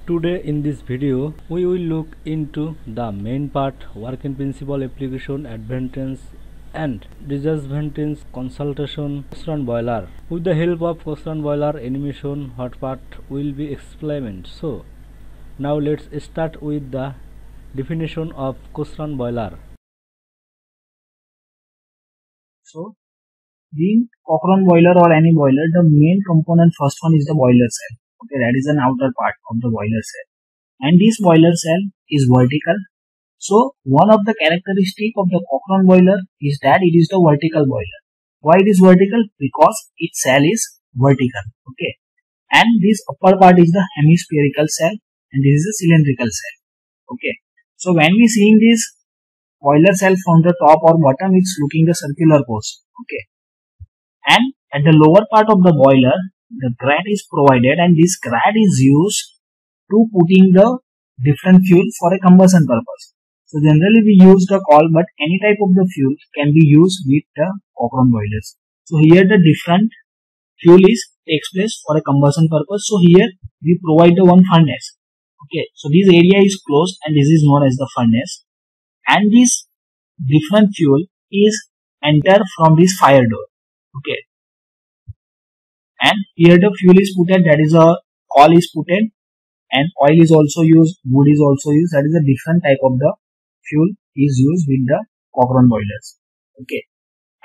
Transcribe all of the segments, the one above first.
Today in this video we will look into the main part working principle application advantage and disadvantage consultation Cochrane boiler. With the help of Cochrane boiler animation what part will be explained. So now let's start with the definition of Cochrane boiler. So, being Cochrane boiler or any boiler, the main component first one is the boiler cell. Okay, that is an outer part of the boiler cell. And this boiler cell is vertical. So, one of the characteristic of the Cochrane boiler is that it is the vertical boiler. Why it is vertical? Because its cell is vertical. Okay. And this upper part is the hemispherical cell and this is a cylindrical cell. Okay. So, when we seeing this boiler cell from the top or bottom, it's looking the circular course. Okay. And at the lower part of the boiler, the grate is provided and this grate is used to putting the different fuel for a combustion purpose. So generally we use the coal, but any type of the fuel can be used with the Cochrane boilers. So here the different fuel takes place for a combustion purpose. So here we provide the one furnace. Okay, so this area is closed and this is known as the furnace. And this different fuel is enter from this fire door. Okay, and here the fuel is put in, that is a coal is put in, and oil is also used, wood is also used. That is a different type of the fuel is used with the Cochrane boilers. Okay,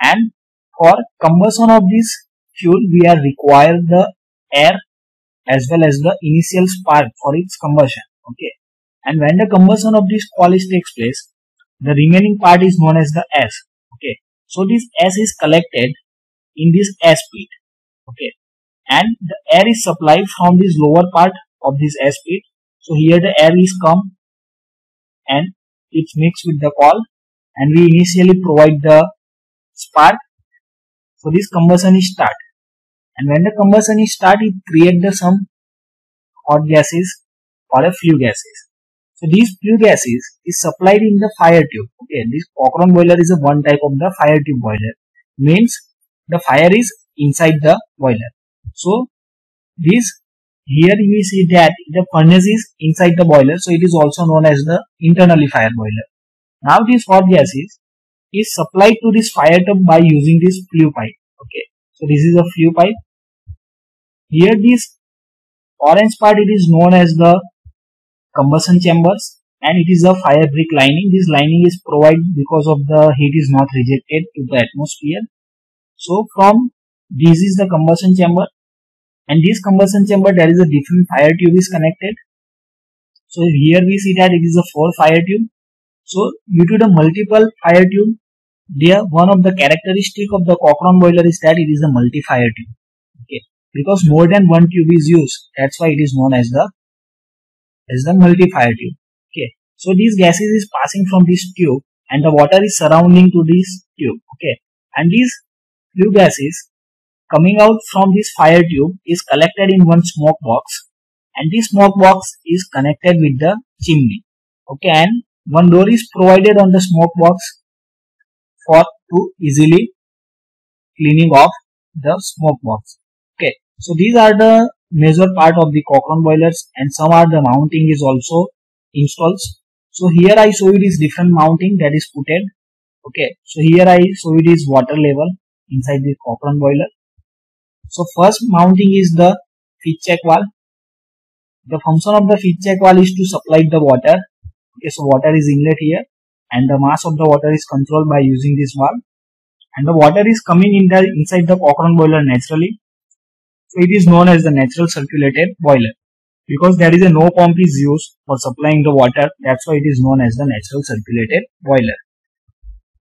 and for combustion of this fuel we are required the air as well as the initial spark for its combustion. Okay, and when the combustion of this coal takes place, the remaining part is known as the ash. Okay, so this ash is collected in this ash pit. Okay, and the air is supplied from this lower part of this ash pit. So here the air is come and it's mixed with the coal and we initially provide the spark. So this combustion is start, and when the combustion is start, it create some hot gases or a flue gases. So these flue gases is supplied in the fire tube. Okay, this Cochrane boiler is a one type of the fire tube boiler. Means the fire is inside the boiler. So this here you see that the furnace is inside the boiler, so it is also known as the internally fire boiler. Now this hot gases is supplied to this fire tube by using this flue pipe. Okay, so this is a flue pipe. Here this orange part, it is known as the combustion chambers and it is a fire brick lining. This lining is provided because of the heat is not rejected to the atmosphere. So from this is the combustion chamber, and this combustion chamber there is a different fire tube is connected. So here we see that it is a 4 fire tube. So due to the multiple fire tube, there one of the characteristic of the Cochrane boiler is that it is a multi fire tube. Okay, because more than one tube is used, that's why it is known as the multi fire tube. Okay, so these gases is passing from this tube and the water is surrounding to this tube. Okay, and these flue gases coming out from this fire tube is collected in one smoke box, and this smoke box is connected with the chimney. Okay, and one door is provided on the smoke box for to easily cleaning off the smoke box. Okay, so these are the major part of the Cochrane boilers, and some are the mounting is also installed. So here I show you this different mounting that is put in. Okay, so here I show you this water level inside the Cochrane boiler. So first mounting is the feed check valve. The function of the feed check valve is to supply the water. Okay, so water is inlet here and the mass of the water is controlled by using this valve, and the water is coming in the inside the Cochrane boiler naturally. So it is known as the natural circulated boiler because there is a no pump is used for supplying the water. That's why it is known as the natural circulated boiler.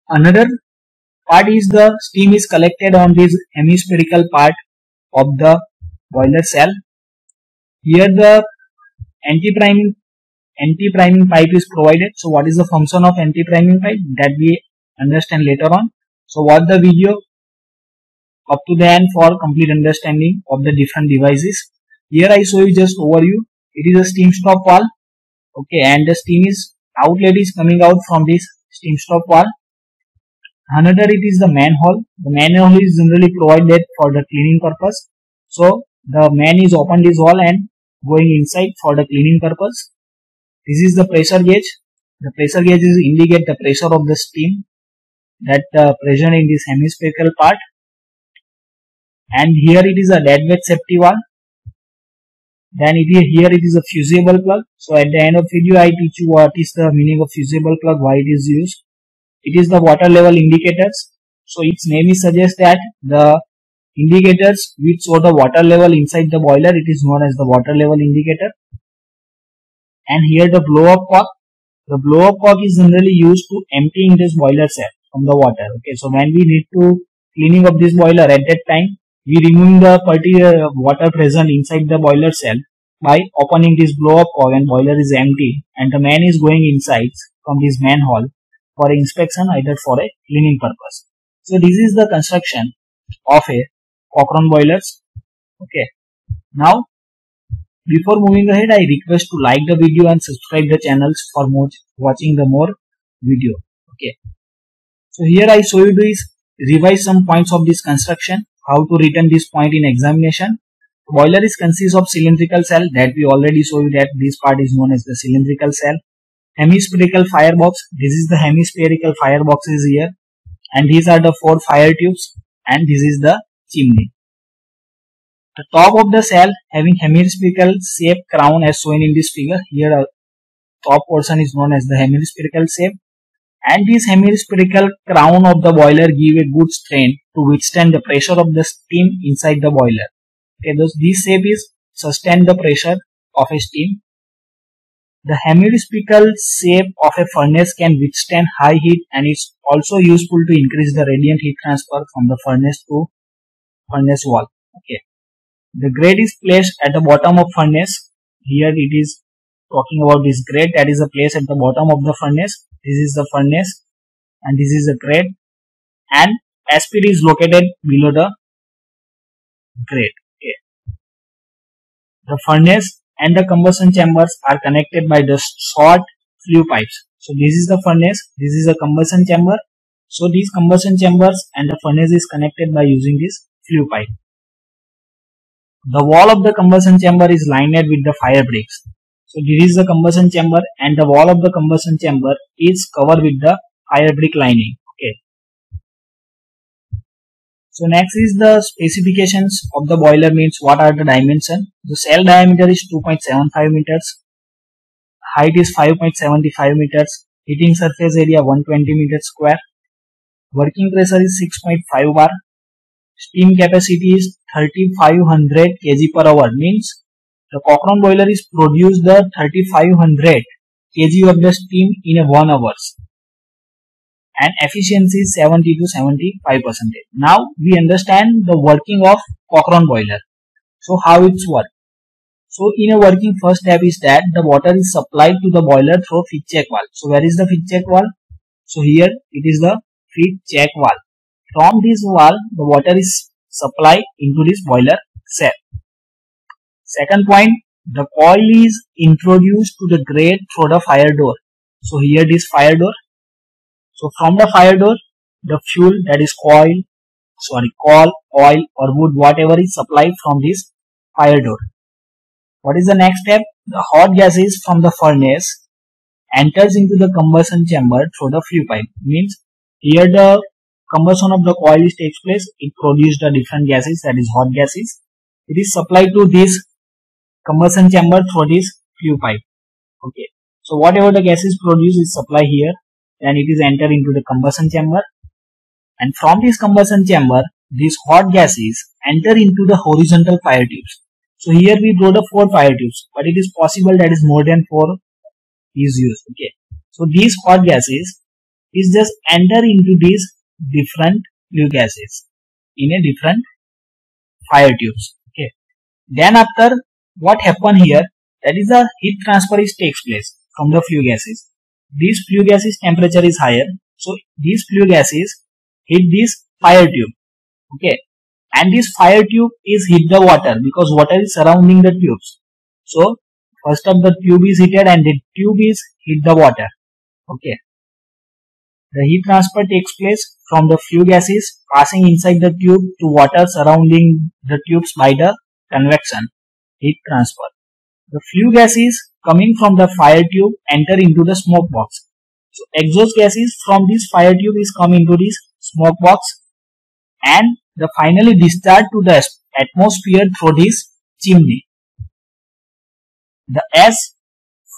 Another part is the steam is collected on this hemispherical part of the boiler cell. Here the anti-priming pipe is provided. So what is the function of anti-priming pipe, that we understand later on. So watch the video up to the end for complete understanding of the different devices. Here I show you just overview. It is a steam stop valve. Okay, and the steam is outlet is coming out from this steam stop valve. Another it is the manhole. The manhole is generally provided for the cleaning purpose. So the man is open this hole and going inside for the cleaning purpose. This is the pressure gauge. The pressure gauge is indicate the pressure of the steam that present in this hemispherical part. And here it is a deadweight safety valve. Then here it is a fusible plug. So at the end of video I teach you what is the meaning of fusible plug, why it is used. It is the water level indicators. So its name is suggests that the indicators which show the water level inside the boiler, it is known as the water level indicator. And here the blow up cock. The blow up cock is generally used to emptying this boiler cell from the water. Okay, so when we need to cleaning of this boiler, at that time we remove the particular water present inside the boiler cell by opening this blow up cock, and boiler is empty and the man is going inside from this manhole for inspection, either for a cleaning purpose. So this is the construction of a Cochran boilers. Okay. Now before moving ahead, I request to like the video and subscribe the channels for more watching the more video. Okay. So here I show you this, revise some points of this construction, how to written this point in examination. Boiler is consists of cylindrical cell, that we already show you that this part is known as the cylindrical cell. Hemispherical firebox, this is the hemispherical firebox is here, and these are the 4 fire tubes, and this is the chimney. The top of the cell having hemispherical shape crown as shown in this figure. Here top portion is known as the hemispherical shape, and this hemispherical crown of the boiler give a good strength to withstand the pressure of the steam inside the boiler. Okay, thus this shape is sustain the pressure of a steam. The hemispherical shape of a furnace can withstand high heat, and it's also useful to increase the radiant heat transfer from the furnace to furnace wall. Okay. The grate is placed at the bottom of furnace. Here it is talking about this grate that is a place at the bottom of the furnace. This is the furnace and this is the grate, and aspid is located below the grate. Okay. The furnace and the combustion chambers are connected by the short flue pipes. So this is the furnace, this is a combustion chamber. So these combustion chambers and the furnace is connected by using this flue pipe. The wall of the combustion chamber is lined with the fire bricks. So this is the combustion chamber, and the wall of the combustion chamber is covered with the fire brick lining. Okay. So next is the specifications of the boiler, means what are the dimensions. The cell diameter is 2.75 meters, height is 5.75 meters, heating surface area 120 meters square, working pressure is 6.5 bar, steam capacity is 3500 kg per hour, means the Cochran boiler is produced the 3500 kg of the steam in 1 hour, and efficiency is 70 to 75%. Now we understand the working of Cochran boiler. So how it's work? So in a working, first step is that the water is supplied to the boiler through feed check valve. So where is the feed check valve? So here it is the feed check valve. From this valve the water is supplied into this boiler cell. Second point, the coil is introduced to the grate through the fire door. So here this fire door. So from the fire door, the fuel, that is coal, oil or wood, whatever is supplied from this fire door. What is the next step? The hot gases from the furnace enters into the combustion chamber through the flue pipe. Means here the combustion of the coil takes place, it produces the different gases, that is hot gases. It is supplied to this combustion chamber through this flue pipe. Okay. So whatever the gases produced is supplied here, then it is entered into the combustion chamber, and from this combustion chamber these hot gases enter into the horizontal fire tubes. So here we draw the 4 fire tubes, but it is possible that is more than 4 is used. Okay. So these hot gases is just enter into these different flue gases in a different fire tubes. Okay. Then after, what happen here, that is the heat transfer is takes place from the flue gases. These flue gases temperature is higher, so these flue gases hit this fire tube. Okay. And this fire tube is hit the water, because water is surrounding the tubes. So first of the tube is heated and the tube is hit the water. Okay. The heat transfer takes place from the flue gases passing inside the tube to water surrounding the tubes by the convection heat transfer. The flue gases coming from the fire tube enter into the smoke box. So exhaust gases from this fire tube is come into this smoke box and the finally discharge to the atmosphere through this chimney. The ash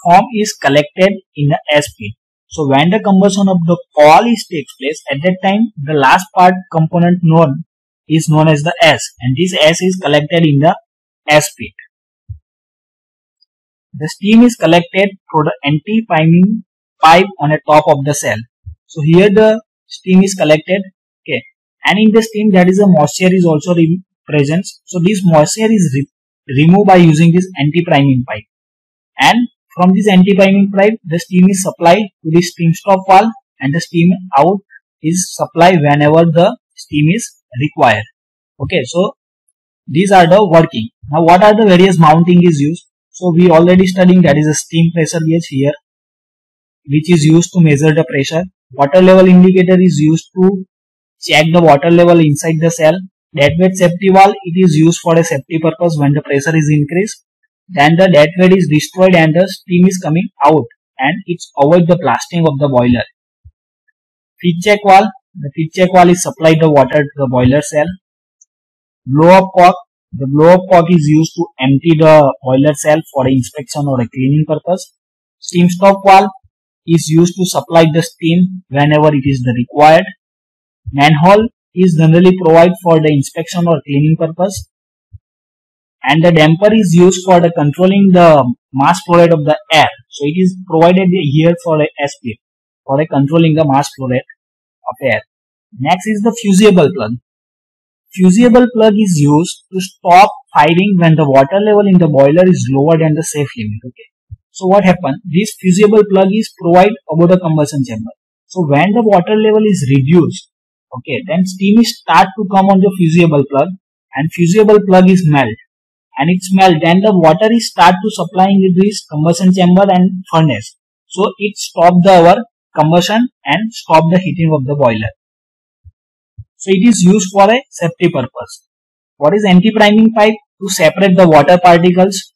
form is collected in the ash pit. So when the combustion of the coal takes place, at that time the last part component is known as the ash, and this ash is collected in the ash pit. The steam is collected through the anti-priming pipe on the top of the cell. So here the steam is collected, okay, and in the steam there is a moisture is also present. So this moisture is removed by using this anti-priming pipe, and from this anti-priming pipe the steam is supplied to the steam stop valve, and the steam out is supplied whenever the steam is required. Okay, so these are the working. Now what are the various mounting is used? So we already studying that is a steam pressure gauge here, which is used to measure the pressure. Water level indicator is used to check the water level inside the cell. Dead weight safety valve, it is used for a safety purpose when the pressure is increased. Then the dead weight is destroyed and the steam is coming out, and it's avoid the blasting of the boiler. Feed check valve, the feed check valve is supplied the water to the boiler cell. Blow up cork, the blow up cork is used to empty the boiler cell for inspection or a cleaning purpose. Steam stop valve is used to supply the steam whenever it is required. Manhole is generally provided for the inspection or cleaning purpose. And the damper is used for the controlling the mass flow rate of the air. So it is provided here for a SP for a controlling the mass flow rate of air. Next is the fusible plug. Fusible plug is used to stop firing when the water level in the boiler is lower than the safe limit. Okay. So what happens? This fusible plug is provided above the combustion chamber. So when the water level is reduced, okay, then steam is start to come on the fusible plug, and fusible plug is melt, and it's melt. Then the water is start to supplying into this combustion chamber and furnace. So it stop our combustion and stop the heating of the boiler. So it is used for a safety purpose. What is anti-priming pipe? To separate the water particles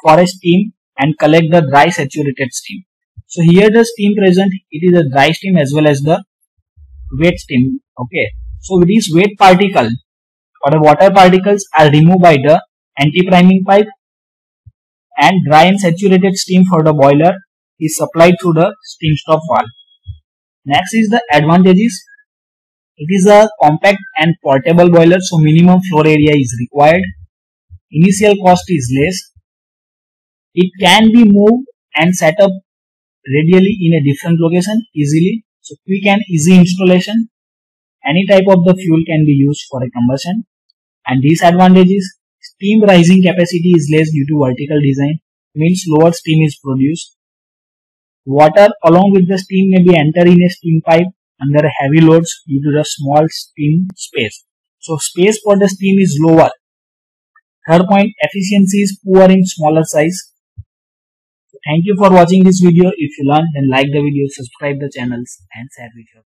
for a steam and collect the dry saturated steam. So here the steam present, it is a dry steam as well as the wet steam. Okay. So these wet particle or the water particles are removed by the anti-priming pipe, and dry and saturated steam for the boiler is supplied through the steam stop valve. Next is the advantages. It is a compact and portable boiler, so minimum floor area is required. Initial cost is less. It can be moved and set up radially in a different location easily. So quick and easy installation. Any type of the fuel can be used for a combustion. And disadvantages: steam rising capacity is less due to vertical design, means lower steam is produced. Water along with the steam may be enter in a steam pipe under heavy loads due to the small steam space. So space for the steam is lower. Third point, efficiency is poor in smaller size. So thank you for watching this video. If you learned, then like the video, subscribe the channels and share with your friends.